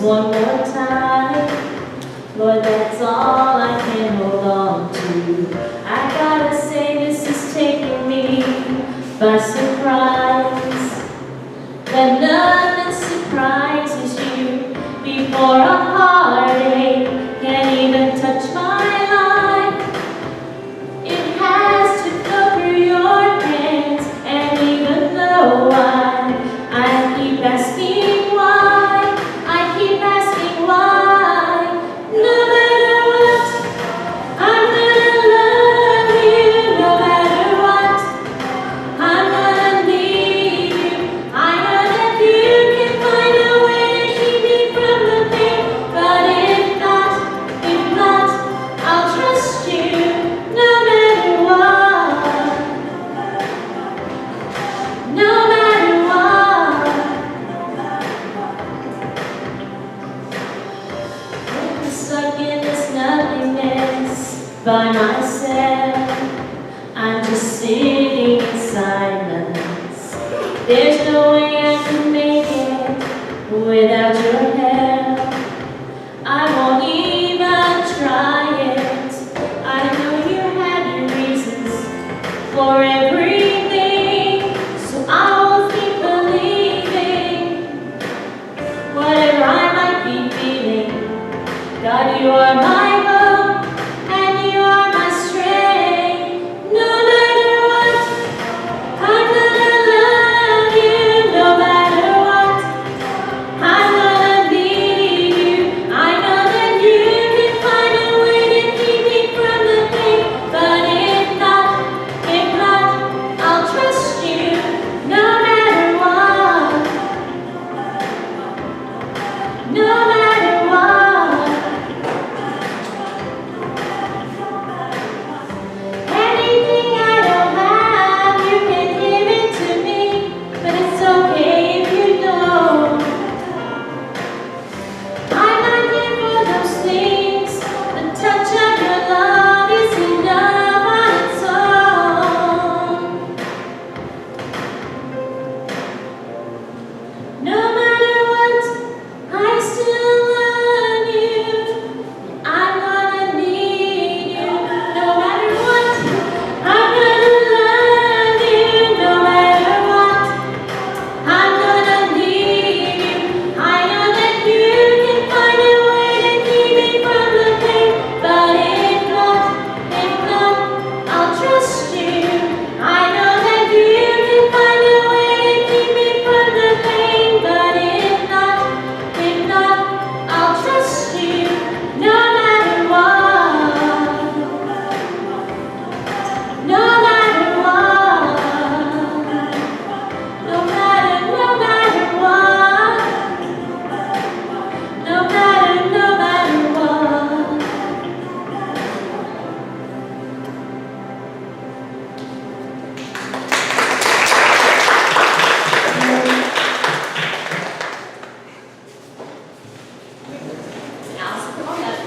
one more time. Lord, that's all I can hold on to. I gotta say this is taking me by surprise. That nothing surprises you before a heartache can't even touch my life. It has to go through your hands, and even though I keep asking why, I keep asking why. No matter what, I'm gonna love you. No matter what, I'm gonna need you. I know that you can find a way to keep me from the pain, but if not, I'll trust you. No matter what, no matter what. I'm stuck in this nothingness by myself. I'm just sitting in silence. There's no way I can make it without your help. I won't even try it. I know you have your reasons for everything, so I will keep believing. Whatever I might be feeling, God, you are my hope, and you are my strength. No matter what, I'm gonna love you. No matter what, I'm gonna need you. I know that you can find a way to keep me from the pain, but if not, I'll trust you. No matter what, no matter what. Anything I don't have, you can give it to me, but it's okay if you don't. I'm not here for those things. The touch of your love is enough on its own. No matter what, I still love you. I'm gonna need you. No matter what, I'm gonna love you. No matter what, I'm gonna need you. I know that you can find a way to keep me from the pain, but if not, I'll trust you. I know that you can find a way to keep me from the pain, but if not, I'll trust you. No matter what, no matter what, no matter what, no matter what. Allison, come on up.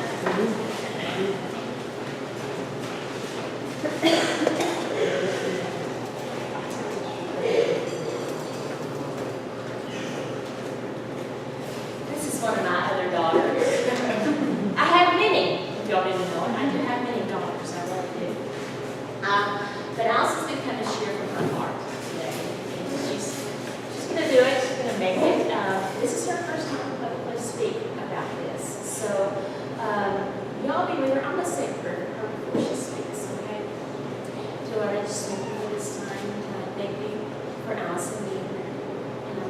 This is one of my other daughters. I have many, if y'all didn't know it. I do have many daughters, I really do. But Allison's going to come and share from her heart today. And she's going to do it. She's going to make it. This is her first time publicly speak about this. So y'all be with her. I'm going to say a prayer for her before she speaks, okay? So Lord, I just thank you for this time. And I thank you for Allison being here. And I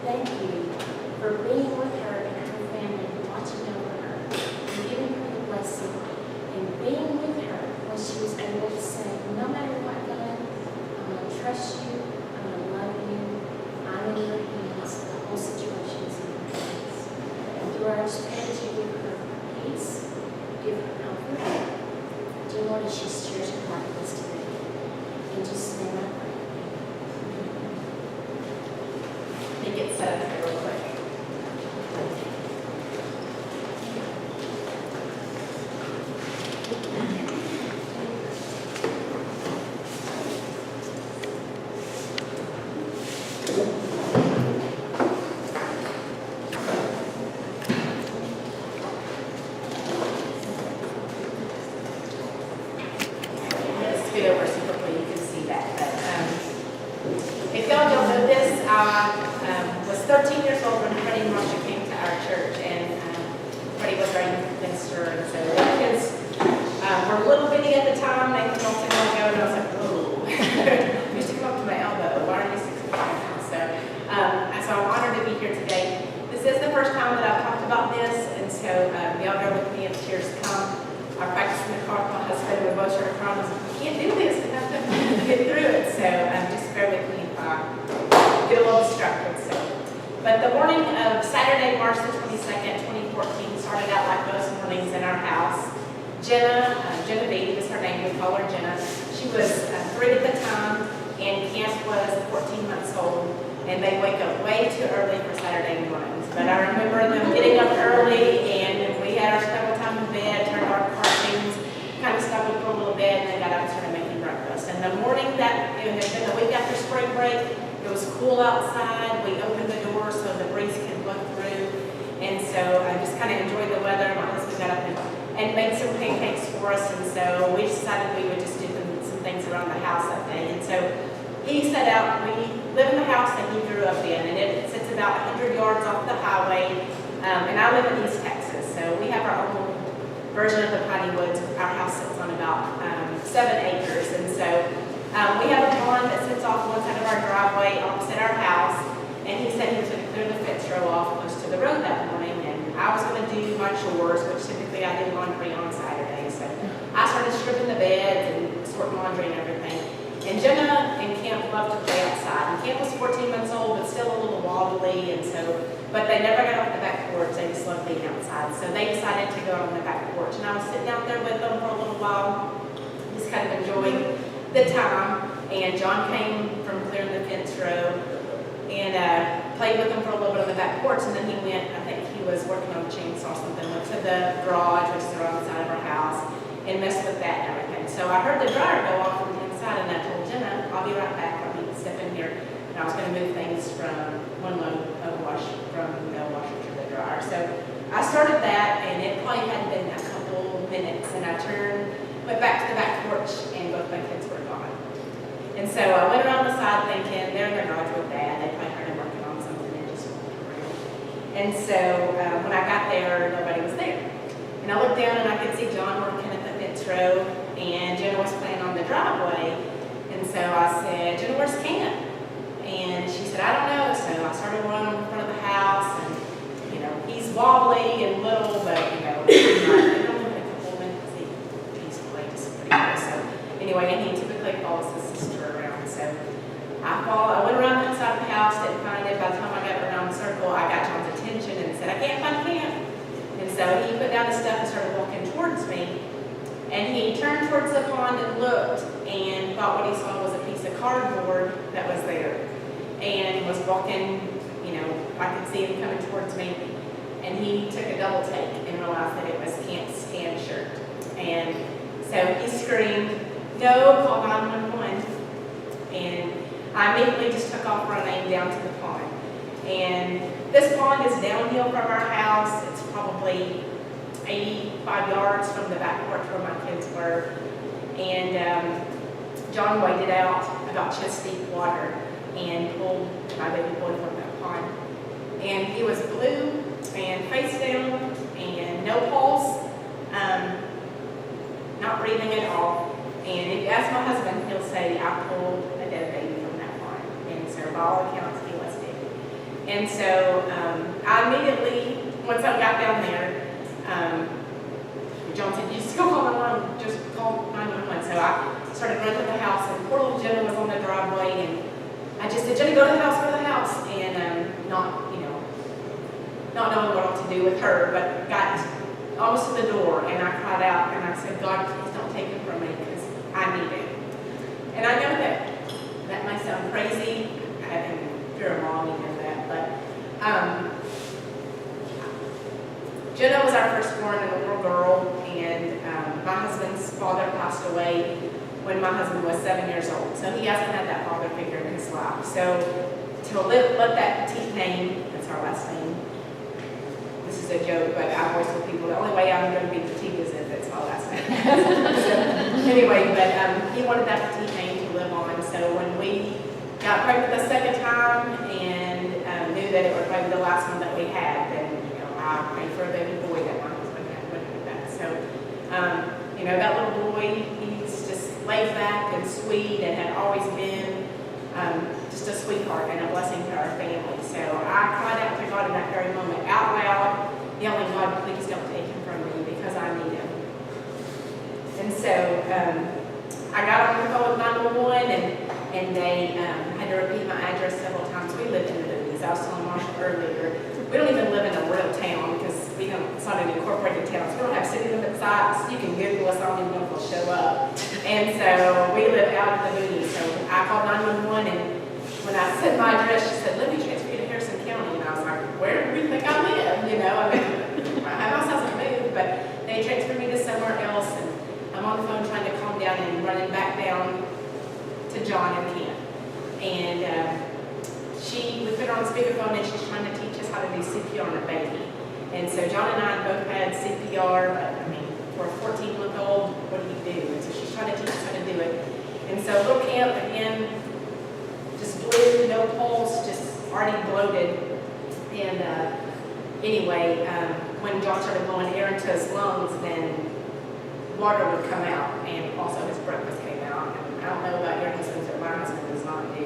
thank you for being with her and her family, watching over her, and giving her the blessing, and being with her when she was able to say, no matter what, God, I'm going to trust you, I'm going to love you, I'm in your hands, the whole situation is in your hands. And through our prayers, you give her peace, give her comfort. Dear Lord, as she shares her heart with us today, in Jesus' name I pray. Let me get set up here real quick. I was 13 years old when Freddie and Marsha came to our church, and Freddie was our youth minister, and so the kids were a little bitty at the time. They came up to me ago, and I was like, whoa. Used to come up to my elbow. Why are you 6 feet now? So I'm honored to be here today. This is the first time that I've talked about this, and so y'all go with me if tears come. I practiced in the car with my husband, and we both started crying. I was like, I can't do this. I have to get through it. So just bear with me if I get a little distracted. But the morning of Saturday, March the 22nd, 2014, started out like most mornings in our house. Genevieve is her name, we call her Jenna. She was 3 at the time, and Camp was 14 months old, and they wake up way too early for Saturday mornings. But I remember them getting up early, and we had our snuggle time in bed, turned our cartoons, kind of snuggled for a little bit, and then got up and started making breakfast. And the morning that, it had been the week after spring break, it was cool outside. We opened the door so the breeze could blow through. And so I just kind of enjoyed the weather. My husband got up and made some pancakes for us. And so we decided we would just do some things around the house that day. And so he set out, we live in the house that he grew up in. And it sits about 100 yards off the highway. And I live in East Texas. So we have our own version of the Piney Woods. Our house sits on about 7 acres. And so we have a pond that sits off one side of our driveway opposite our house, and he said he was going to clear the fence row off close to the road that morning, and I was going to do my chores, which typically I do laundry on Saturday. So I started stripping the beds and sorting laundry and everything. And Jenna and Camp loved to play outside. And Camp was 14 months old, but still a little wobbly, and so, but they never got off the back porch. They just loved being outside. So they decided to go on the back porch, and I was sitting out there with them for a little while, just kind of enjoying the time. And John came from clearing the fence row and played with them for a little bit on the back porch, and then he went, I think he was working on a chainsaw or something, went to the garage, which is around the side of our house, and messed with that and everything. So I heard the dryer go off from the inside, and I told Jenna, I'll be right back, I'll be step in here, and I was going to move things from one load of wash from the washer to the dryer. So I started that, and it probably hadn't been a couple minutes, and I went back to the back porch, and both my kids were gone. And so I went around the side thinking, they're in their garage with Dad. They probably heard him working on something and just walked around. And so when I got there, nobody was there. And I looked down and I could see John working at the fence row, and Jenna was playing on the driveway. And so I said, Jenna, where's Camp? And she said, I don't know. So I started running in front of the house, and he's wobbly and little, but anyway, and he typically follows his sister around. So I went around the inside of the house, didn't find it. By the time I got around the circle, I got John's attention and said, I can't find Camp. And so he put down his stuff and started walking towards me. And he turned towards the pond and looked and thought what he saw was a piece of cardboard that was there. And he was walking, I could see him coming towards me. And he took a double take and realized that it was Camp's tan shirt. And so he screamed, no, call 911. And I immediately just took off running down to the pond. And this pond is downhill from our house. It's probably 85 yards from the back porch where my kids were. And John waded out about chest deep water and pulled my baby boy from that pond. And he was blue and face down and no pulse, not breathing at all. And if you ask my husband, he'll say, I pulled a dead baby from that pond. And so by all accounts, he was dead. And so I immediately, once I got down there, John said, you just go call 911, just call 911. So I started running to the house, and poor little Jenna was on the driveway, and I just said, Jenna, go to the house, and not knowing what to do with her, but got almost to the door, and I cried out, and I said, God, please don't take it from me, because I need it. And I know that might sound crazy, and if you're a mom, you know that, but Jenna was our firstborn and a little girl, and my husband's father passed away when my husband was 7 years old, so he hasn't had that father figure in his life. So to let that petite name, that's our last name, this is a joke, but I always tell people the only way I'm going to be petite is if it's my last name. So anyway, but he wanted that petite name to live on, so when we got pregnant the second time, and for a baby boy that my husband had when he met. So, that little boy, he's just laid back and sweet and had always been just a sweetheart and a blessing to our family. So I cried out to God in that very moment, out loud, yelling, God, please don't take him from me because I need him. And so I got on the phone with 911 and they had to repeat my address several times. We lived in the movies. I was telling Marshall earlier, we don't even live in a real town because it's not an incorporated town. So we don't have city limit sites. You can Google us, I don't even know if we'll show up. And so we live out in the movies. So I called 911 and when I said my address, she said, let me transfer you to Harrison County. And I was like, where do you think I live? My house hasn't moved, but they transferred me to somewhere else. And I'm on the phone trying to calm down and running back down to John and Kim. And we put her on speakerphone and she's trying to teach us how to do CPR on a baby. And so John and I both had CPR, but for a 14-month-old, what do you do? And so she's trying to teach us how to do it. And so little Camp, again, just blue, no pulse, just already bloated. And anyway, when John started blowing air into his lungs, then water would come out, and also his breakfast came out. And I don't know about your husband, but my husband does not do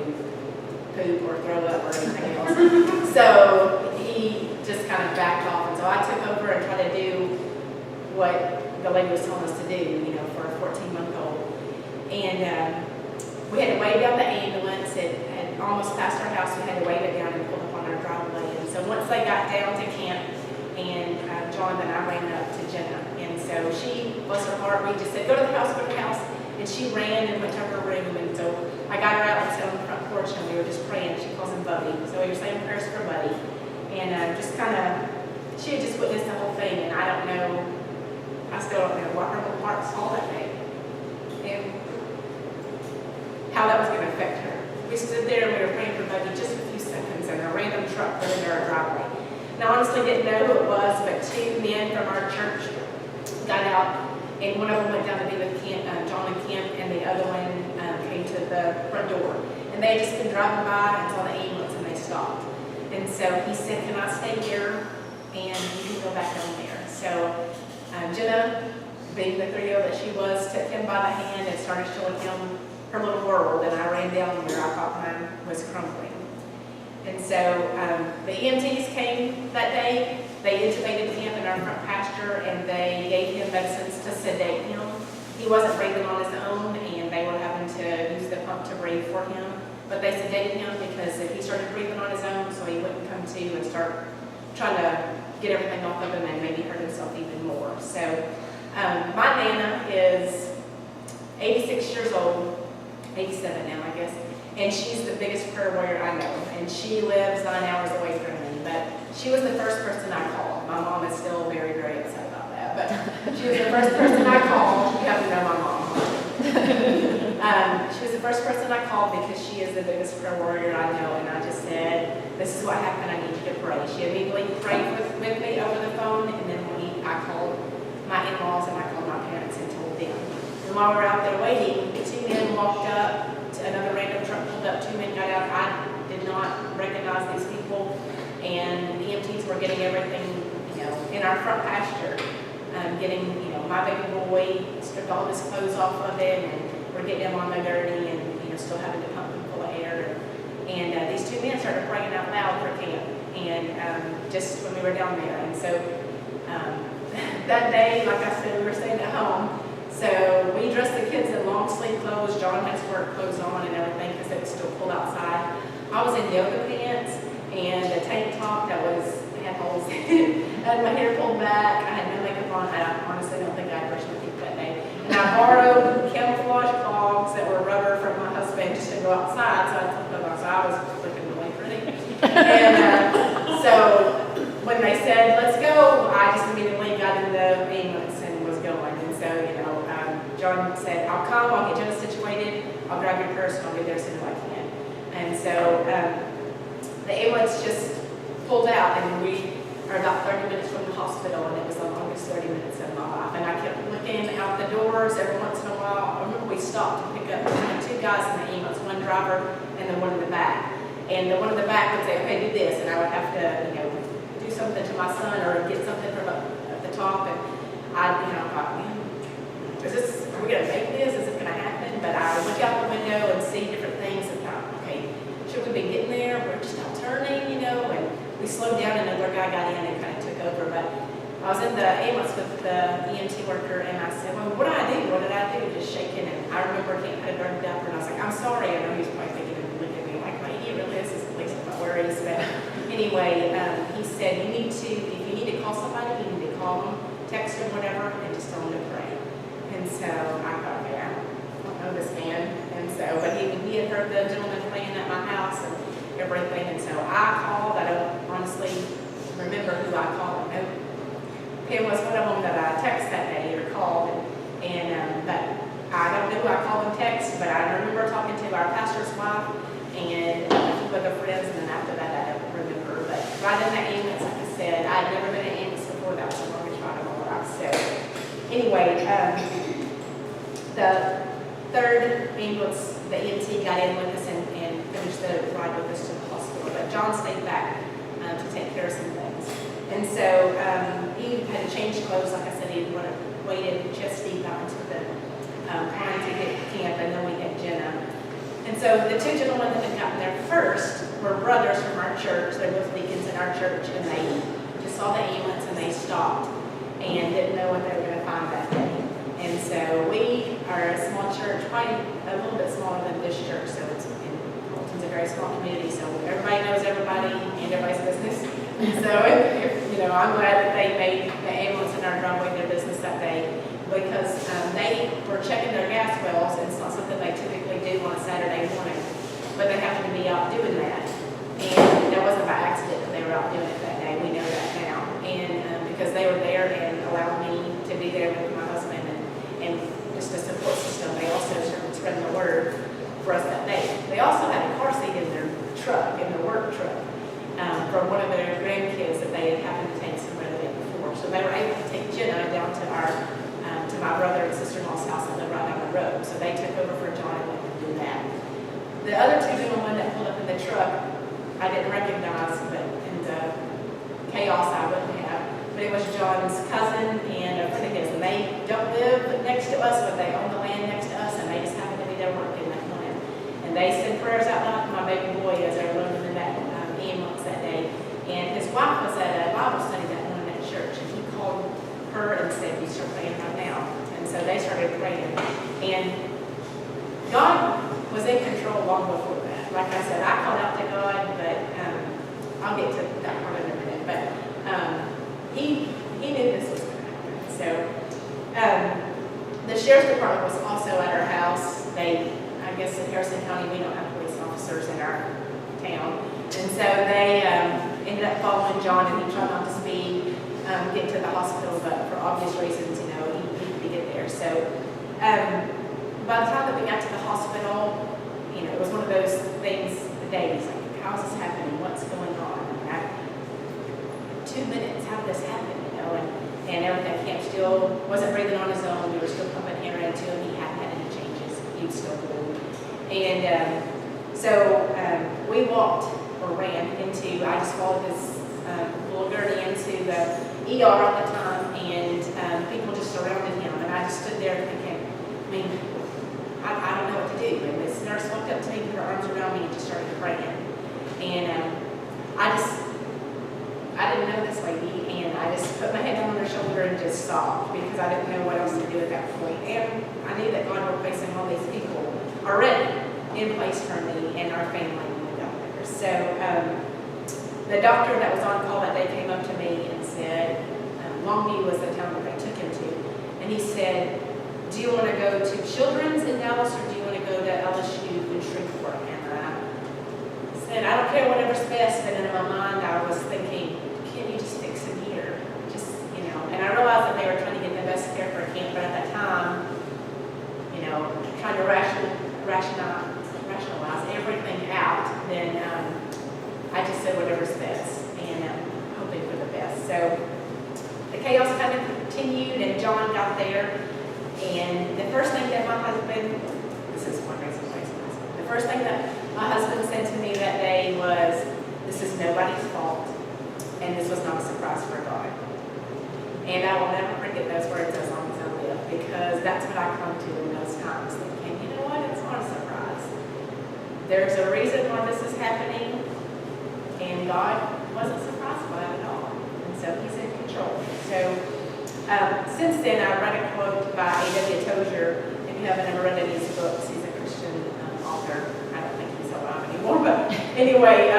poop or throw up or anything else. So he just kind of backed off. And so I took over and tried to do what the lady was telling us to do, for a 14-month-old. And we had to wave down the ambulance. It had almost passed our house. We had to wave it down and pull up on our driveway. And so once they got down to camp, and John, then I ran up to Jenna. And so she, bless her heart, we just said, go to the house, go to the house. And she ran and went to her room. And so I got her out and sat on the front porch, and we were just praying. She calls him Buddy. So we were saying prayers for Buddy. And just kind of, she had just witnessed the whole thing. And I still don't know what her little heart saw that day. And how that was going to affect her. We stood there and we were praying for Buddy just a few seconds, and a random truck went into our driveway. And I honestly didn't know who it was, but two men from our church got out, and one of them went down to be with John and Kim, and the other one came to the front door. And they had just been driving by and saw the ambulance, and they stopped. And so he said, can I stay here, and you can go back down there. So Jenna, being the 3-year-old that she was, took him by the hand and started showing him her little world, and I ran down where I thought mine was crumbling. And so the EMTs came that day. They intubated him in our front pasture, and they gave him medicines to sedate him. He wasn't breathing on his own, and they were having to use the pump to breathe for him. But they sedated him because if he started breathing on his own, so he wouldn't come to and start trying to get everything off of him and maybe hurt himself even more. So my Nana is 86 years old, 87 now, I guess. And she's the biggest prayer warrior I know. And she lives 9 hours away from me. But she was the first person I called. My mom is still very, very upset about that. But she was the first person I called. You have to know my mom. She was the first person I called because she is the biggest prayer warrior I know. And I just said, this is what happened. I need you to pray. She immediately prayed with me over the phone. And then I called my in-laws and I called my parents and told them. And while we were out there waiting, 2 men walked up. Another random truck pulled up, 2 men got out. I did not recognize these people, and the EMTs were getting everything, in our front pasture, getting, my baby boy, stripped all of his clothes off of him, and we're getting him on the gurney, and still having to pump him full of air. And these 2 men started praying out loud for camp, and just when we were down there. And so that day, like I said, we were staying at home. So we dressed the kids in long sleeve clothes. John has work clothes on and everything because it was still cold outside. I was in yoga pants and a tank top that had holes in it. I had my hair pulled back. I had no makeup on. I honestly don't think I brushed my teeth that day. And I borrowed camouflage clogs that were rubber from my husband just to go outside. So I took them outside. I was looking really pretty. And so when they said, let's go, I just immediately got in the ambulance and was going. And so, John said, I'll come, I'll get Jenna situated, I'll grab your purse, and I'll be there as soon as I can. And so the ambulance just pulled out, and we are about 30 minutes from the hospital, and it was the longest 30 minutes of my life. And I kept looking out the doors every once in a while. I remember we stopped to pick up 2 guys in the ambulance, one driver and then one in the back. And the one in the back would say, okay, do this, and I would have to, do something to my son or get something from up at the top, and I thought, man, are we going to make this? Is this going to happen? But I look out the window and see different things and thought, okay, should we be getting there? We're just not turning, and we slowed down and another guy got in and kind of took over. But I was in the ambulance with the EMT worker, and I said, well, what did I do? What did I do? Just shaking, and I remember I had burned up, and I was like, I'm sorry. I know he was probably thinking and looking at me like, lady, really, this is the least of my worries. But anyway, he said, if you need to call somebody, you need to call them, text them, whatever, and just tell them to pray. And so I thought, okay, I don't know this man. And so, but he had heard the gentleman playing at my house and everything. And so I called. I don't honestly remember who I called. It was one of them that I texted that day or called. But I don't know who I called and text, but I remember talking to our pastor's wife and a few other friends. And then after that, I don't remember. But right in that ambulance, like I said, I had never been in an ambulance before. That was the longest ride of my life. So anyway, the third ambulance, the EMT got in with us and finished the ride with us to the hospital. But John stayed back to take care of some things. And so he had to change clothes. Like I said, he waited chest deep out into the pine to get to camp, and then we had Jenna. And so the two gentlemen that had gotten there first were brothers from our church. They're both deacons in our church, and they just saw the ambulance and they stopped and didn't know what they were going to find that day. And so we are a small church, probably a little bit smaller than this church, so it's a very small community, so everybody knows everybody and everybody's business. So I'm glad that they made the ambulance in our driveway their business that day, because they were checking their gas wells, and it's not something they typically do on a Saturday morning, but they happened to be out doing that. And that wasn't by accident that they were out doing it that day, we know that now. And because they were there and allowed me to be there with my husband and just a support system, they also started spreading the word for us that day. They also had a car seat in their truck, in their work truck, from one of their grandkids that they had happened to take somewhere the day before. So they were able to take Jenna down to my brother and sister-in-law's house and live right down the road. So they took over for John and let them do that. The other two gentlemen that pulled up in the truck, I didn't recognize, but in the chaos I wouldn't have. But it was John's cousin and a friend of his, and they don't live next to us, but they own the land next to us, and they just happen to be there working that morning. And they said prayers out loud to my baby boy as they were loading in that ambulance that day. And his wife was at a Bible study that morning at church, and he called her and said, "You start praying right now." And so they started praying. And God was in control long before that. Like I said, I called out to God, but I'll get to that part in a minute. But he knew this was going to happen. So the sheriff's department was also at our house. I guess in Harrison County, we don't have police officers in our town. And so they ended up following John, and he tried not to speed, get to the hospital, but for obvious reasons, he needed to get there. So by the time that we got to the hospital, it was one of those things, the days, like, how is this happening? What's going on? And 2 minutes, how did this happen? And everything. Camp still wasn't breathing on his own. We were still pumping air into him. He hadn't had any changes. He was still cool. And so we walked or ran into, I just followed this little gurney into the ER at the time, and people just surrounded him. And I just stood there thinking, I don't know what to do. And this nurse walked up to me, put her arms around me, and just started praying. And I didn't know this lady, and I just put my head on her shoulder and just sobbed because I didn't know what else to do at that point. And I knew that God was placing all these people already in place for me and our family when we got there. So the doctor that was on call that day came up to me and said, Longview was the town that they took him to, and he said, "Do you want to go to Children's in Dallas, or do you want to go to LSU in Shreveport?" And I said, "I don't care, whatever's best." But in my mind, I was thinking, can you just fix him here? And I realized that they were trying to get the best care for camp, but at that time, trying to rationalize everything out, then I just said whatever's best, and hoping for the best. So the chaos kind of continued, and John got there, and the first thing that my husband, this is one reason why he's my husband, the first thing that my husband said to me that day was, "This is nobody's fault, and this was not a surprise." I will never forget those words as long as I live, because that's what I come to in those times, thinking, you know what, it's not a surprise. There's a reason why this is happening, and God wasn't surprised by it at all. And so he's in control. So since then, I read a quote by A.W. Tozier. If you haven't ever read any of his books, he's a Christian author. I don't think he's alive anymore, but anyway,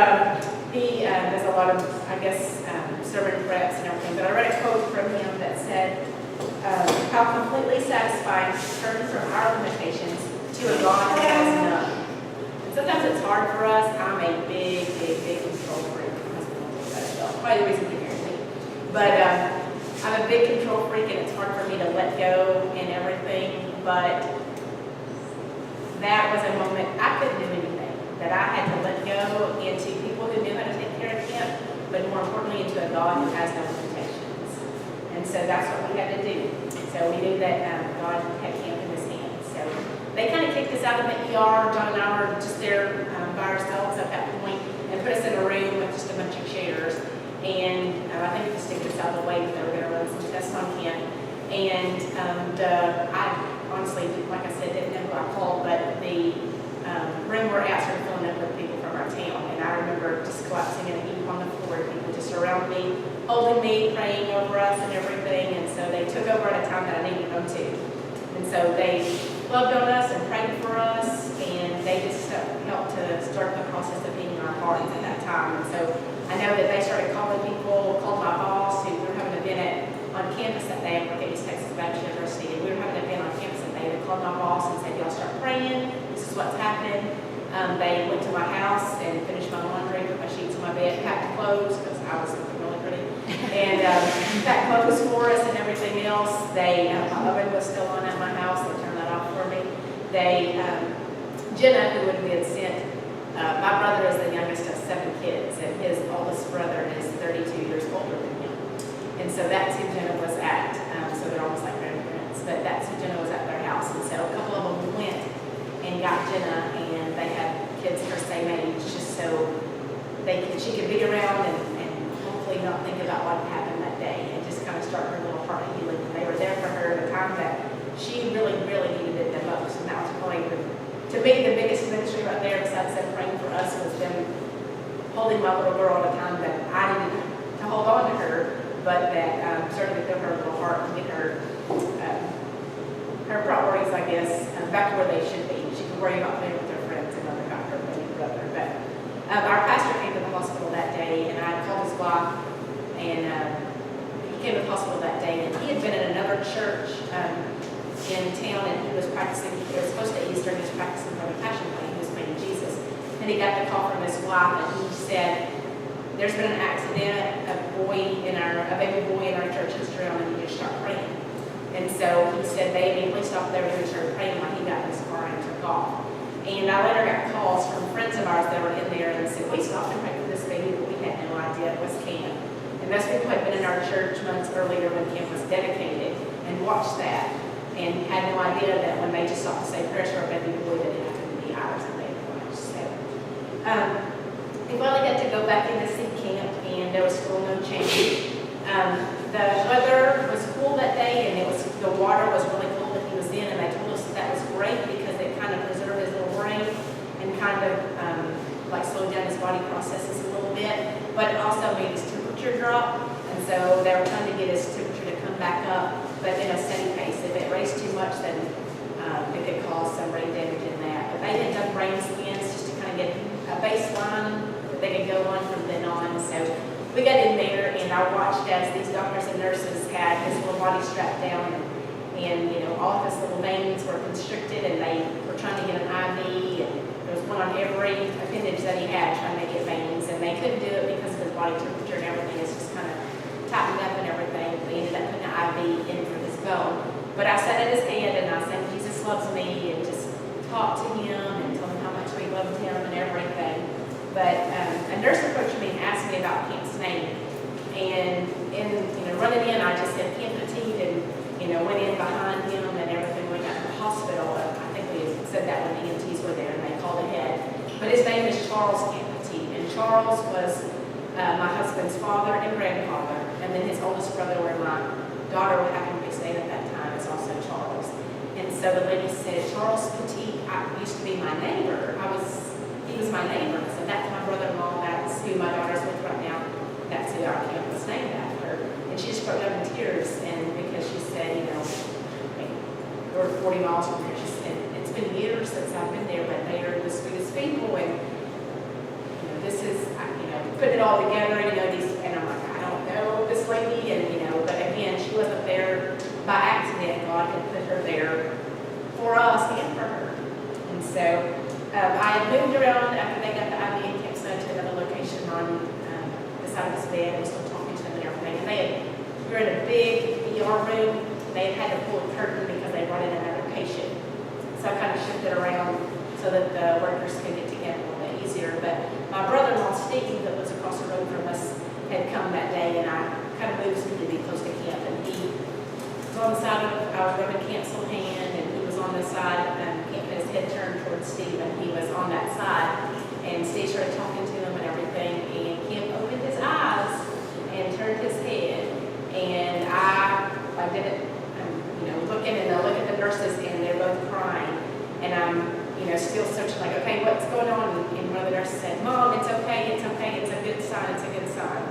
he does a lot of, I guess, sermon preps and everything. But I read a quote from him that said, how completely satisfying to turn from our limitations to a God that has none. And sometimes it's hard for us. I'm a big control freak. That's probably the reason he married me. But I'm a big control freak, and it's hard for me to let go and everything. But that was a moment I couldn't do anything. That I had to let go into people who knew how to take care of him, but more importantly, into a God who has no limitations. And so that's what we had to do. So we knew that God had him in his hands. So they kind of kicked us out of the ER. John and I were just there by ourselves at that point, and put us in a room with just a bunch of chairs. And I think it was stick us out of the way, but they were going to run some tests on him. And I honestly, like I said, didn't know who I called, but the room we're at started filling up with people from our town. And I remember just collapsing in a heap on the floor, people just around me, holding me, praying over us and everything. And so they took over at a time that I needed them to. And so they loved on us and prayed for us, and they just helped to start the process of healing our hearts at that time. And so I know that they started calling people, called my boss, who we were having an event on campus that day at East Texas Baptist University, and we were having an event on campus that day. They called my boss and said, y'all start praying, this is what's happening. They went to my house and finished my laundry, put my sheets on my bed, packed clothes, because I was looking really pretty, and packed clothes for us and everything else. My oven was still on at my house, they turned that off for me. Jenna, who would have been sent, my brother is the youngest of 7 kids, and his oldest brother is 32 years older than him. And so that's who Jenna was at. So they're almost like grandparents, but that's who Jenna was at their house. And so a couple of them went and got Jenna, and they had kids her same age, just so she could be around and hopefully not think about what happened that day, and just kind of start her little heart healing. And they were there for her at a time that she really needed it the most. And that was probably, to me, the biggest ministry right there, besides them praying for us, was them holding my little girl at a time that I needed to hold on to her, but that certainly filled her little heart and get her priorities, I guess, back to where they should be. She could worry about playing with her friends and not about her baby brother. But our pastor came to the hospital that day, and I called his wife, and he came to the hospital that day, and he had been in another church in town, and he was practicing. It was close to Easter, and he was practicing for the Passion Play. He was playing Jesus, and he got the call from his wife, and he said, "There's been an accident. A baby boy in our church has drowned, and you just start praying." And so he said they immediately stopped there and started praying while he got in his car and took off. And I later got calls from friends of ours that were in there and said, "We stopped and prayed for this baby, but we had no idea it was Cam." And those people had been in our church months earlier when Cam was dedicated and watched that, and had no idea that when they just stopped to say prayers for a baby boy, that it happened to be ours and they watched. So we finally got to go back in to see camp, and there was still no change. The weather was cool that day, and the water was really cold that he was in, and they told us that was great because it kind of preserved his little brain and kind of like slowed down his body processes a little bit, but it also made his temperature drop, and so they were trying to get his temperature to come back up, but in a steady pace. If it raised too much, then it could cause some brain damage in that. But they had done brain scans just to kind of get a baseline that they could go on from then on. So we got in there, and I watched as these doctors and nurses had his little body strapped down, and all of his little veins were constricted, and they were trying to get an IV, and there was one on every appendage that he had trying to get veins, and they couldn't do it because of his body temperature and everything. It's just kind of tightened up and everything. They ended up putting an IV in for his bone. But I sat at his head, and I said, "Jesus loves me," and just talked to him and told him how much we loved him and everything. But a nurse approached me and asked me about Camp's name. And running in, I just said Camp Petit, and went in behind him and everything. When we got to the hospital, I think we had said that when the EMTs were there, and they called ahead. But his name is Charles Camp Petit, and Charles was my husband's father and grandfather, and then his oldest brother were my daughter who happened to be staying at that time is also Charles. And so the lady said, Charles Petit used to be my neighbor. He was my neighbor. So that's my brother-in-law. That's who my daughter's with right now. That's who our camp was named after. And she just broke down in tears, and because she said, we're 40 miles from here. She said, it's been years since I've been there, but they are the sweetest people, and this is, putting it all together, and I'm like, I don't know this lady, and but again, she wasn't there by accident. God had put her there for us and for her. And so I had moved around after they got the IV and Camp Snow to another location on the side of this bed, and still talking to them and everything. And we were in a big ER room. They had to pull a curtain because they brought in another patient. So I kind of shifted around so that the workers could get together a little bit easier. But my brother-in-law, Steve, that was across the road from us, had come that day, and I kind of moved him to be close to camp. And he was on the side of our Roman cancel hand, and he was on the side, his head turned towards Steve, and he was on that side. And Steve started talking to him and everything, and Kim opened his eyes and turned his head. And I didn't, looking, and I look at the nurses, and they're both crying. And I'm, still searching, like, okay, what's going on? And one of the nurses said, Mom, it's okay, it's okay, it's a good sign, it's a good sign.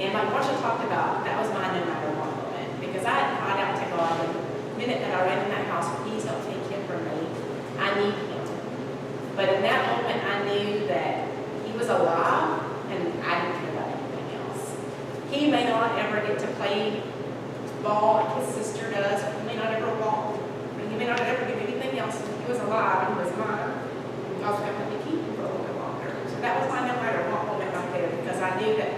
And like Marsha talked about, that was my no matter what moment, because I had cried out to God, and the minute that I ran in that house, please don't take him from me. I need him. But in that moment, I knew that he was alive, and I didn't care about anything else. He may not ever get to play ball like his sister does, or he may not ever walk, or he may not ever do anything else. He was alive, and he was mine. And God was going to let me keep him for a little bit longer. So that was my no matter what moment right there, because I knew that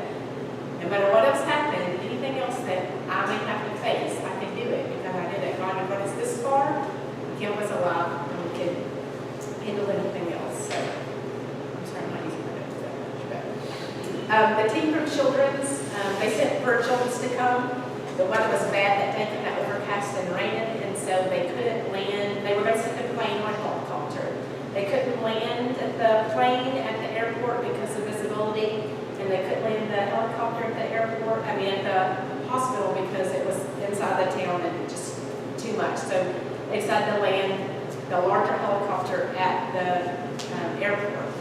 no matter what else happened, anything else that I may have to face, I could do it, because I knew that God had brought us this far. Kim was alive, and we could handle anything else. So I'm sorry, I'm not using my notes that much, but the team from Children's, they sent for Children's to come. The weather was bad that day, kind of overcast and raining, and so they couldn't land. They were going to send the plane on a helicopter. They couldn't land the plane at the airport because of visibility, and they couldn't land the helicopter at the airport, at the hospital, because it was inside the town and just too much. So they decided to land the larger helicopter at the airport.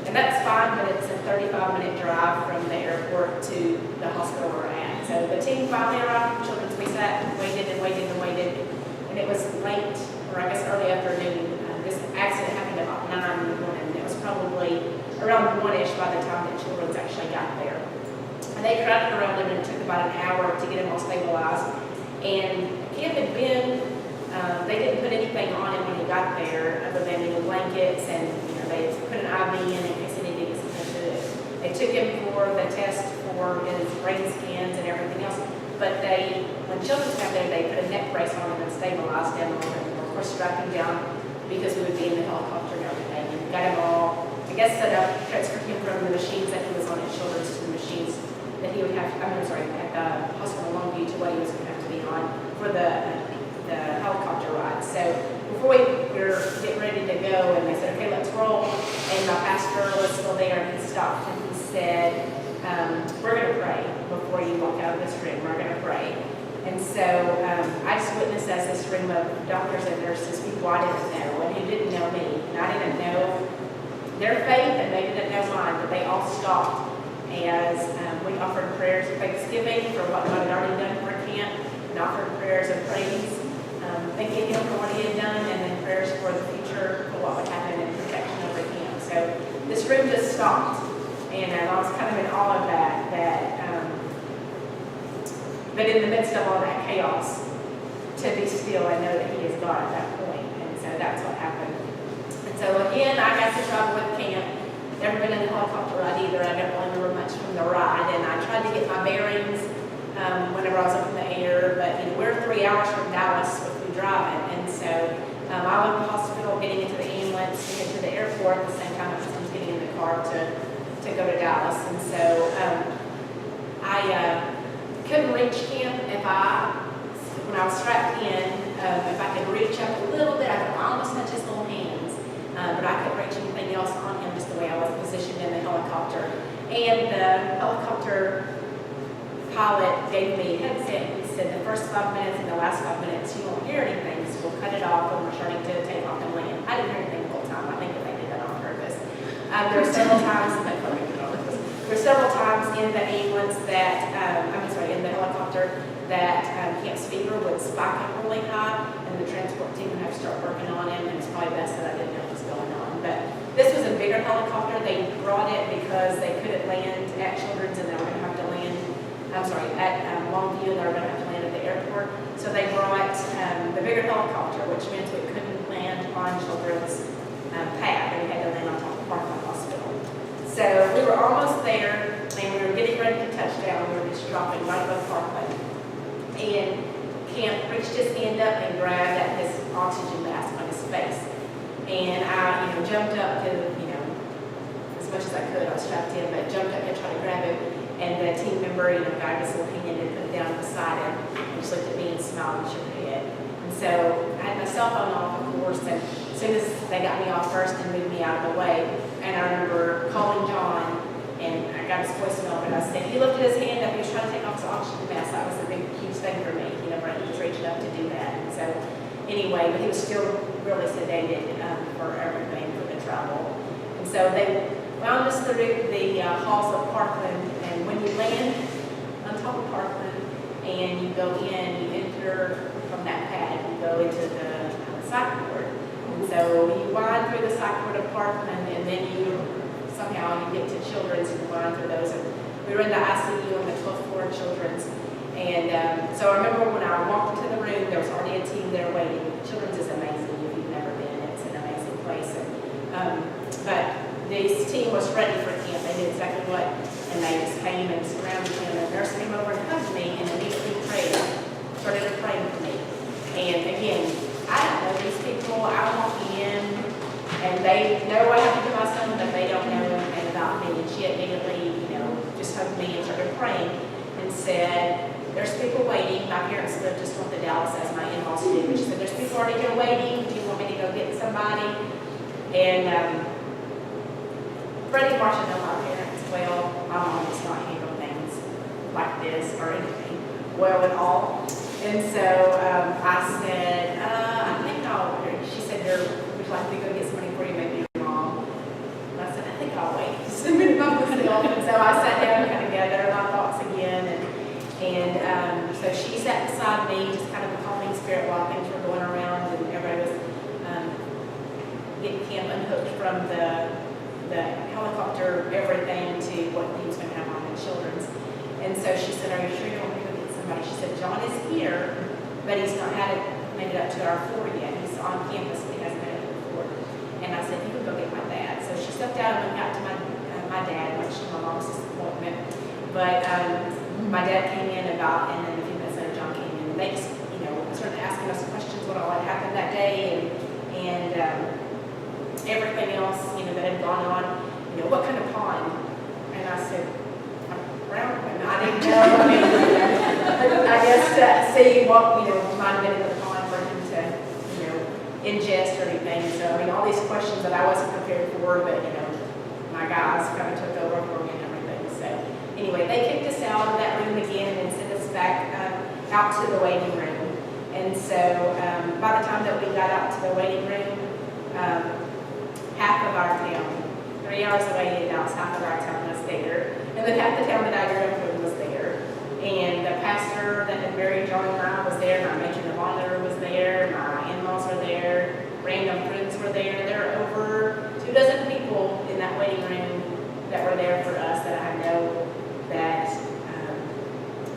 And that's fine, but it's a 35-minute drive from the airport to the hospital we're at. So the team finally arrived from Children's. We sat and waited and waited and waited. And it was late, or I guess early afternoon. This accident happened about 9 in the morning. It was probably around 1-ish by the time that Children's actually got there. And they crowded around him, and it took about an hour to get him all stabilized. And Kim had been, they didn't put anything on him when he got there other than blankets, and they put an IV in case he needed to get something to it. They took him for the test for his brain scans and everything else. But when Children's got there, they put a neck brace on him and stabilized him, and of course strapped him down because we would be in the helicopter and everything. And got him all, I guess, set up, transferred him from the machines that he was on at Children's to the machines that he would have, at the hospital Longview to what he was going to have to be on for the helicopter ride. So before we were getting ready to go, and they said, okay, let's roll, and my pastor was still there, and he stopped and he said, we're going to pray before you walk out of this room. We're going to pray. And so I just witnessed as this room of doctors and nurses, people I didn't know and who didn't know me, and I didn't know their faith, and they didn't know mine, but they all stopped as we offered prayers of thanksgiving for what God had already done for camp, and offered prayers of praise, thanking Him for what He had done, and then prayers for the future, for what would happen in protection over camp. So this room just stopped, and I was kind of in awe of that. But in the midst of all that chaos, to be still and know that He is God at that point. And so that's what happened. And so again, I got to travel with camp. Never been in a helicopter ride either. I don't really remember much from the ride, and I tried to get my bearings whenever I was up in the air. But we're 3 hours from Dallas if we drive it, and so I was in the hospital, getting into the ambulance to get to the airport at the same time as I was getting in the car to go to Dallas. And so I couldn't reach camp when I was strapped in. If I could reach up a little bit, I could almost touch his little hands, but I couldn't reach anything else on him just the way I was positioned in the helicopter. And the helicopter pilot gave me a headset and he said the first 5 minutes and the last 5 minutes, you won't hear anything, so we'll cut it off when we're starting to take off and land. I didn't hear anything the whole time. I think that they did that on purpose. There were several times, in the ambulance that, in the helicopter, that Camp's fever would spike up really high, and the transport team would have to start working on him, and it's probably best that I didn't know what was going on. But this was a bigger helicopter. They brought it because they couldn't land at Children's, and they were going to have to land, at Longview, and they were going to have to land at the airport. So they brought the bigger helicopter, which meant we couldn't land on Children's pad, and we had to land on top of Parkland Hospital. So we were almost there, and we were getting ready to touch down. We were just dropping right above Parkland. And Camp reached his hand up and grabbed at his oxygen mask on his face. And I, jumped up to, as much as I could, I was strapped in, but jumped up and tried to grab him. And the team member, got his little hand and put it down beside him, and just looked at me and smiled and shook her head. And so I had my cell phone off, of course, and as soon as they got me off first and moved me out of the way, and I remember calling John, and I got his voicemail, and I said, he lifted his hand up, he was trying to take off his oxygen mask. That was a big, huge thing for me, right? He was reaching up to do that. And so anyway, but he was still really sedated for everything, for the travel. And so they wound us through the halls of Parkland, and when you land on top of Parkland and you go in, you enter from that pad, you go into the psych ward. And so you wind through the psych ward of Parkland, and then somehow you get to Children's and you wind through those. And we were in the ICU on the 12th floor of Children's. And so I remember when I walked into the room, there was already a team there waiting. Children's is amazing if you've never been. It's an amazing place. But this team was ready for Camp. They knew exactly what. And they just came and surrounded him. And the nurse came over and hugged me and immediately prayed. Started praying for me. And again, I don't know these people. I'm walking in, and they know what happened to my son, but they don't know anything about me. And she immediately, just hugged me and started praying and said, there's people waiting. My parents lived just north of Dallas, as my in-laws do. She said, there's people already here waiting. Do you want me to go get somebody? And Freddie and Marcia know my parents well. My mom does not handle things like this or anything well at all. And so I said, I think she said, would you like me to go get somebody for you, maybe your mom? And I said, I think I'll wait. Just a minute by myself. And so I sat down and kind of gathered my thoughts again. And so she sat beside me, just kind of a calming spirit while things were going around, and everybody was getting Camp unhooked from the helicopter, everything, to what he was going to have on in Children's. And so she said, are you sure you don't want to go get somebody? She said, John is here, but he's not made it up to our floor yet. He's on campus, but he hasn't made it to the floor. And I said, you can go get my dad. So she stepped out and went out to my dad, much to my mom's disappointment. But my dad came in and then a few minutes later, John came in. And they just, started asking us questions what all had happened that day and everything else, that had gone on. What kind of pond? And I said, a brown one. I didn't know. I guess to see what, might have been in the pond for him to, ingest or anything. So, all these questions that I wasn't prepared for, but, my guys kind of took over for me and everything. So, anyway, they kicked us out of that room again and sent us back out to the waiting room. And so by the time that we got out to the waiting room, half of our town, 3 hours away in Dallas, half of our town was there. And then half the town that I grew up in was there. And the pastor that had buried John and I was there, my matron of honor was there, my in-laws were there, random friends were there. There were over 24 people in that waiting room that were there for us that I know that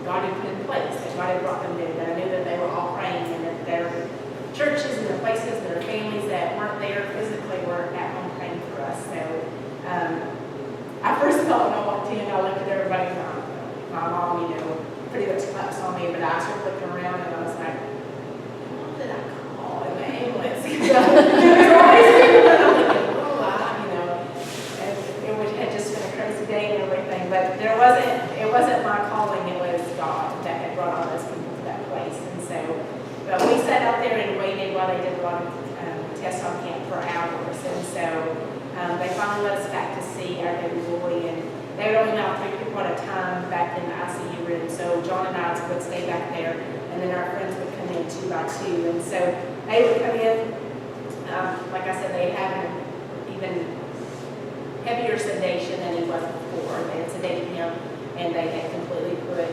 God had put in place, that God had brought them there, that I knew that they were all praying, and that their churches and their places, their families that weren't there physically were at home praying for us. So I first thought when I walked in, I looked at everybody, my mom, pretty much claps on me, but I started looking around and I was like, what did I call in the ambulance? There were always people that I'm thinking, and it had just been a crazy day and everything, but it wasn't my calling, it was God that had brought all those people to that place. And so we sat out there and waited while they did a lot of tests on Camp for hours. And so they finally let us back to see our baby boy, and they would only allow 3 people at a time back back in the ICU room. So John and I would stay back there, and then our friends would come in 2 by 2. And so they would come in, like I said, they had an even heavier sedation than he was before. They had sedated him, and they had completely put,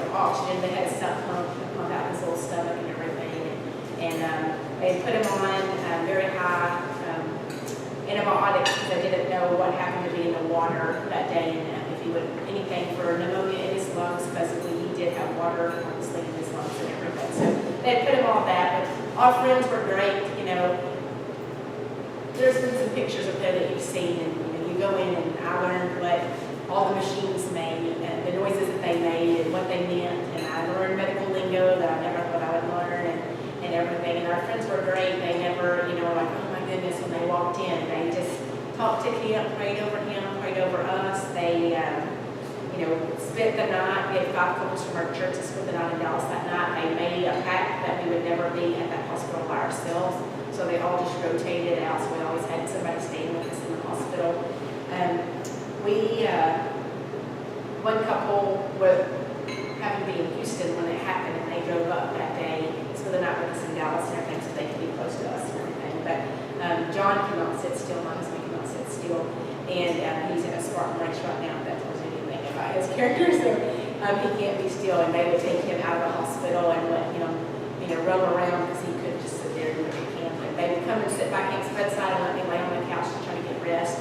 oxygen. They had a sub pump out his little stomach and everything. And they put him on very high antibiotics because they didn't know what happened to be in the water that day, and if he would anything for pneumonia in his lungs, because he did have water obviously in his lungs and everything. So they had put him on that, but our friends were great. There's been some pictures of them that you've seen, and you go in, and I learned what all the machines made and the noises that they made and what they meant, and I learned medical lingo that I never thought I would learn, and everything. And our friends were great. They never, like, oh my goodness, when they walked in, they just talked to him, prayed over him, prayed over us. They, spent the night. We had 5 couples from our church that spent the night in Dallas that night. They made a pact that we would never be at that hospital by ourselves. So they all just rotated out. So we always had somebody staying with us in the hospital. One couple happened to be in Houston when it happened, and they drove up that day, spent the night with us in Dallas and everything, so they could be close to us and everything. But John cannot sit still. My husband cannot sit still, and he's in a Spartan race right now. If that tells you anything about his character, so he can't be still. And they would take him out of the hospital and let him, roam around because he couldn't just sit there and do what he can. But they would come and sit by his bedside and let me lay on the couch to try to get rest.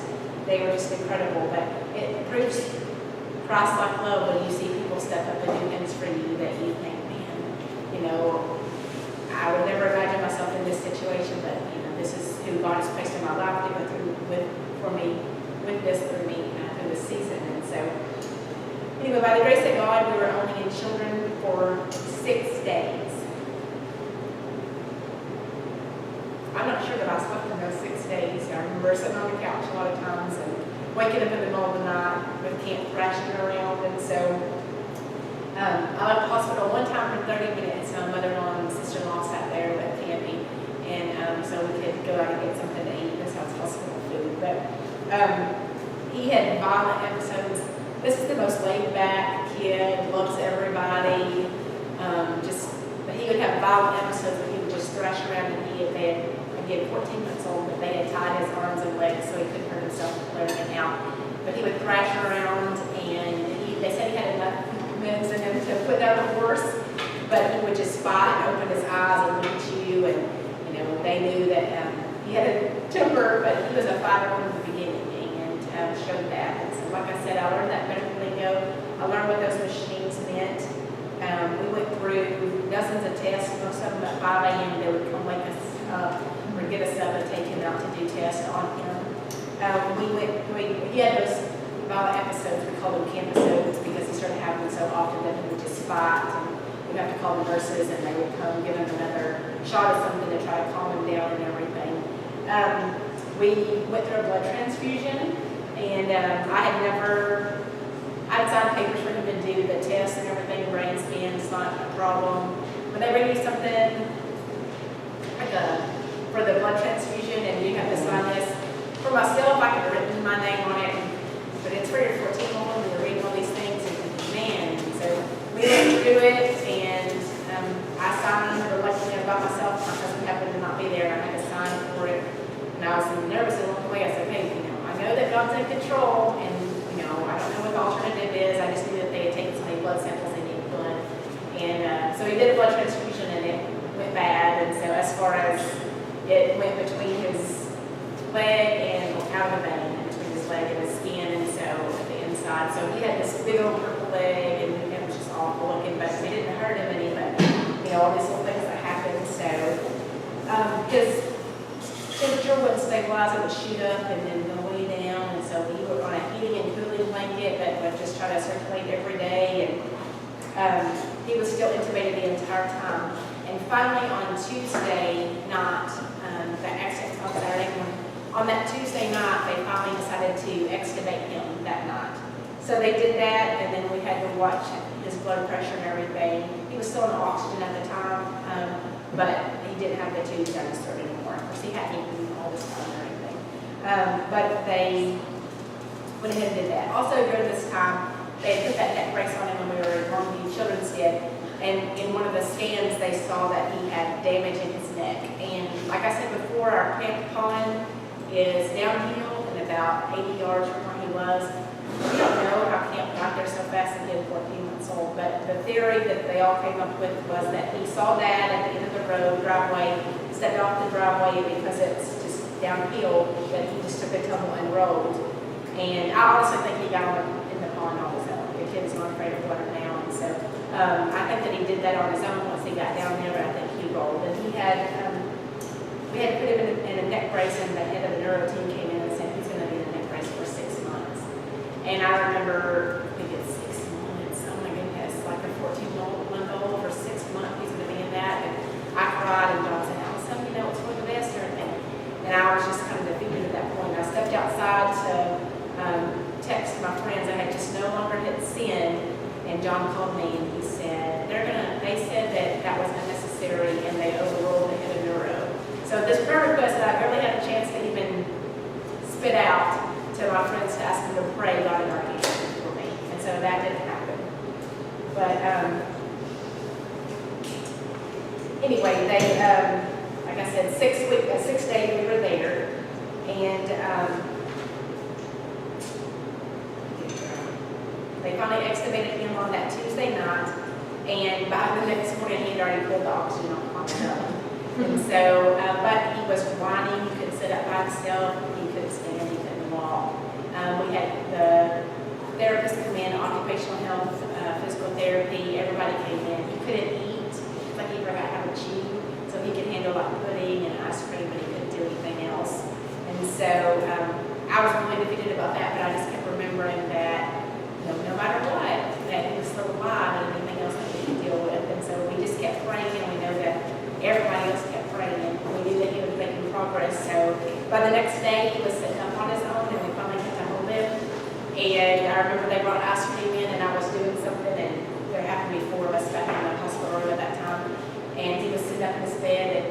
They were just incredible. But it proves Christ-like love when you see people step up and do things for you that you think, man, I would never imagine myself in this situation, but this is who God has placed in my life to go through through me in this season. And so, anyway, by the grace of God, we were only in children for 6 days. I'm not sure that I slept in those 6 days. I remember sitting on the couch a lot of times and waking up in the middle of the night with camp thrashing around. And so I left the hospital one time for 30 minutes. My mother-in-law and sister-in-law sat there with Campy, and so we could go out and get something to eat. This house hospital food. But he had violent episodes. This is the most laid-back kid, loves everybody. But he would have violent episodes where he would just thrash around, and he had 14 months old, but they had tied his arms and legs so he couldn't hurt himself and clear him out. But he would thrash around, and they said he had enough meds in him to put down a horse, but he would just fight and open his eyes and look at you, and they knew that he had a temper, but he was a fighter from the beginning, and showed that. And so, like I said, I learned that medical lingo. I learned what those machines meant. We went through dozens of tests, most of them at 5 a.m. They would come wake us up or get us up and take him out to do tests on him. He had those violent episodes, we call them campisodes, because he started having them so often that he would just fight, and we'd have to call the nurses, and they would come give him another shot of something to try to calm him down and everything. We went through a blood transfusion, and I had signed papers for him to do the tests and everything, brain scan, it's not a problem. But they bring you something for the blood transfusion, and you have to sign this. For myself, I could have written my name on it, but it's for your 14-year-old, and you're reading all these things, and man, so we went through it, and I signed reluctantly by myself. My husband happened to not be there, and I had to sign for it, and I was nervous and walked away. I said, hey, I know that God's in control, and I don't know what the alternative is. I just knew that they had taken so many blood samples they needed blood, and so he did a blood transfusion, and it went bad. And so as far as it went between his leg and out of the vein, between his leg and his skin, and so at the inside. So he had this big old purple leg, and it was just awful looking, but it didn't hurt him any, but all these little things that happened. So his temperature wouldn't stabilize, it would shoot up and then go way down, and so we were on a heating and cooling blanket that would just try to circulate every day, and he was still intubated the entire time. And finally on Tuesday night, the accident on Saturday morning, on that Tuesday night, they finally decided to extubate him that night. So they did that, and then we had to watch his blood pressure and everything. He was still on oxygen at the time, but he didn't have the tubes down his throat anymore. Of course, he hadn't eaten all this time or anything. But they went ahead and did that. Also during this time, they had put that neck brace on him when we were in Longview Children's Did. And in one of the scans, they saw that he had damage in his neck. And like I said before, our camp pond is downhill and about 80 yards from where he was. We don't know how camp got there so fast and he was 14 months old, but the theory that they all came up with was that he saw Dad at the end of the road, driveway, stepped off the driveway because it's just downhill, that he just took a tumble and rolled. And I also think he got in the pond on his own. The kid's not afraid of water now, and so I think that he did that on his own once he got down there, but I think he rolled. And he had, we had to put him in a neck brace, and the head of the neuro team came in and said he's going to be in a neck brace for 6 months. And I remember, I think it's 6 months, oh my goodness, like a 14-month-old for 6 months, he's going to be in that. And I cried, and John said, "Allison, you know, it's for the best," or anything. And I was just kind of defeated at that point. I stepped outside to text my friends. I had just no longer hit send, and John called me and he said, they said that was unnecessary and they overruled the head of neuro. So this prayer request that I barely had a chance to even spit out to my friends to ask them to pray, God in our hands for me. And so that didn't happen. But anyway, they, like I said, 6 days we were there, and they finally extubated him on that Tuesday night, and by the next morning he had already pulled the oxygen on his own. And so, but he was whining, he couldn't sit up by himself, he couldn't stand, he couldn't walk. We had the therapist come in, occupational health, physical therapy, everybody came in. He couldn't eat, like he forgot how to chew, so he could handle like pudding and ice cream, but he couldn't do anything else. And so I was really defeated about that, but I just kept remembering that no matter what, that he was still alive and anything else that we could deal with. And so we just kept praying, and we know that everybody else kept praying, and we knew that he was making progress. So by the next day, he was sitting up on his own, and we finally got to hold him. And I remember they brought ice cream in, and I was doing something, and there happened to be 4 of us back in the hospital room at that time. And he was sitting up in his bed, and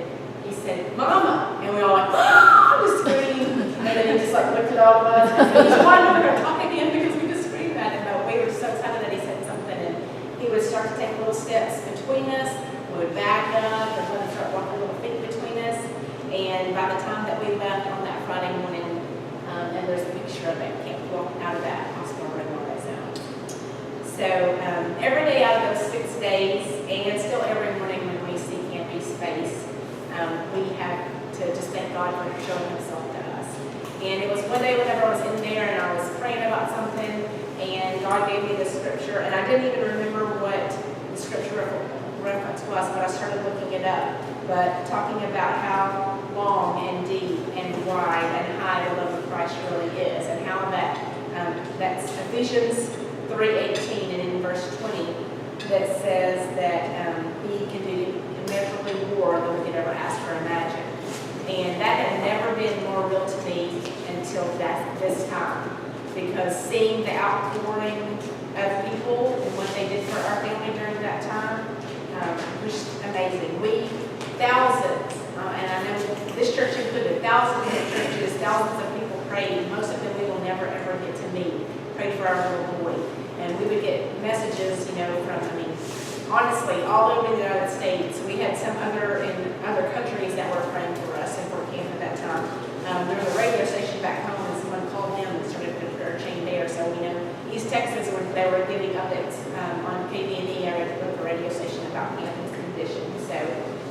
he said, "Mama!" And we all like, "Ah!" just screamed. And then he just like looked at all of us, and he just wanted to talk again because we just screamed at him. But we were so excited that he said something, and he would start to take little steps between us. We would back up, and let him start walking little feet between us. And by the time that we left on that Friday morning, and there's a picture of him, can't walk out of that hospital room on his own. So every day out of those 6 days, and still every morning when we see Campy's face, we have to just thank God for showing himself to us. And it was one day whenever I was in there and I was praying about something, and God gave me the scripture, and I didn't even remember what the scripture reference was, but I started looking it up. But talking about how long and deep and wide and high the love of Christ really is, and how that's Ephesians 3:18, and in verse 20 that says that he can do immeasurably more than we could ever ask or imagine. And that had never been more real to me until this time, because seeing the outpouring of people and what they did for our family during that time was amazing. Thousands, and I know this church included, thousands of churches, thousands of people prayed. Most of them we will never ever get to meet. Prayed for our little boy. And we would get messages, from, honestly, all over the United States. We had some in other countries that were praying for us and for camp at that time. There was a radio station back home, and someone called them and started a prayer chain there. So, East Texas, they were giving updates on KBNE, our local radio station, about camp's condition. So,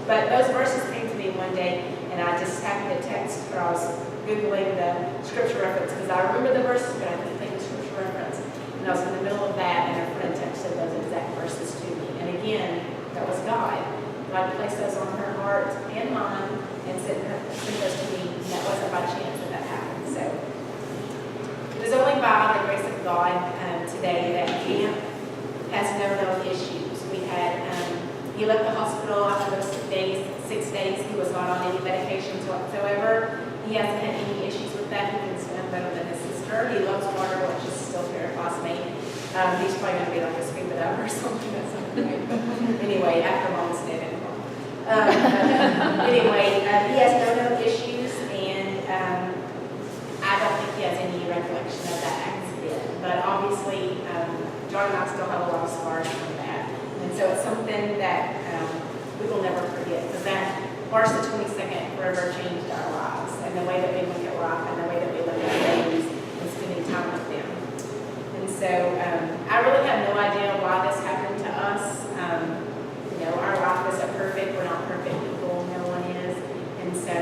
but those verses came to me one day, and I just happened to text, or I was Googling the scripture reference, because I remember the verses, but I couldn't think of scripture reference. And I was in the middle of that, and a friend texted those exact verses to me. And again, that was God. God placed those on her heart and mine, and sent those to me. And that wasn't by chance that happened. So it was only by the grace of God today that camp has no known issues. We had, he left the hospital after those 6 days. He was not on any medications whatsoever. He hasn't had any issues with that. He can swim better than his sister. He loves water, which is still terrifies me. He's probably going to be like a scuba diver or something at some point. Anyway, after Mom's dead anymore. Anyway, he has no known issues, and I don't think he has any recollection of that accident. But obviously, John and I still have a lot of scars from that. And so it's something that we will never forget, because that March the 22nd forever changed our lives, and the way that we look at life, and the way that we look at babies, and spending time with them. And so I really have no idea why this happened to us. Our life isn't perfect. We're not perfect people. No one is. And so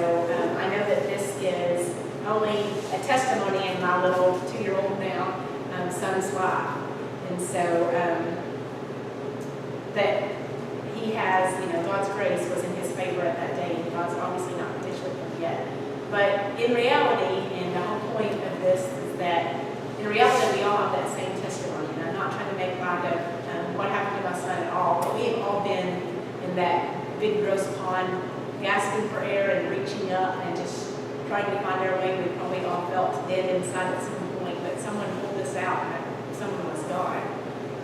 I know that this is only a testimony in my little 2-year-old now son's life. And so that he has, God's grace was in his favor at that day, and God's obviously not finished with him yet. But in reality, and the whole point of this is that in reality, we all have that same testimony. And I'm not trying to make light of what happened to my son at all, but we've all been in that big gross pond, gasping for air and reaching up and just trying to find our way. We probably all felt dead inside at some point, but someone pulled us out and someone was gone.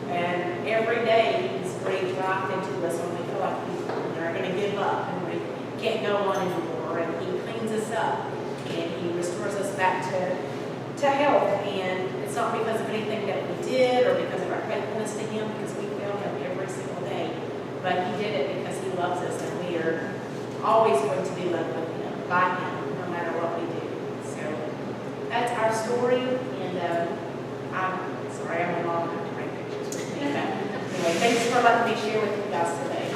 And every day he's breathed life into us when we feel like we are going to give up and we can't go on anymore. And he cleans us up and he restores us back to health. And it's not because of anything that we did or because of our faithfulness to him, because we fail him every single day. But he did it because he loves us, and we are always going to be loved with him, by him, no matter what we do. So that's our story. And I'm sorry, I'm a mom. I have to write pictures with me. But anyway, thanks for letting me share with you guys today.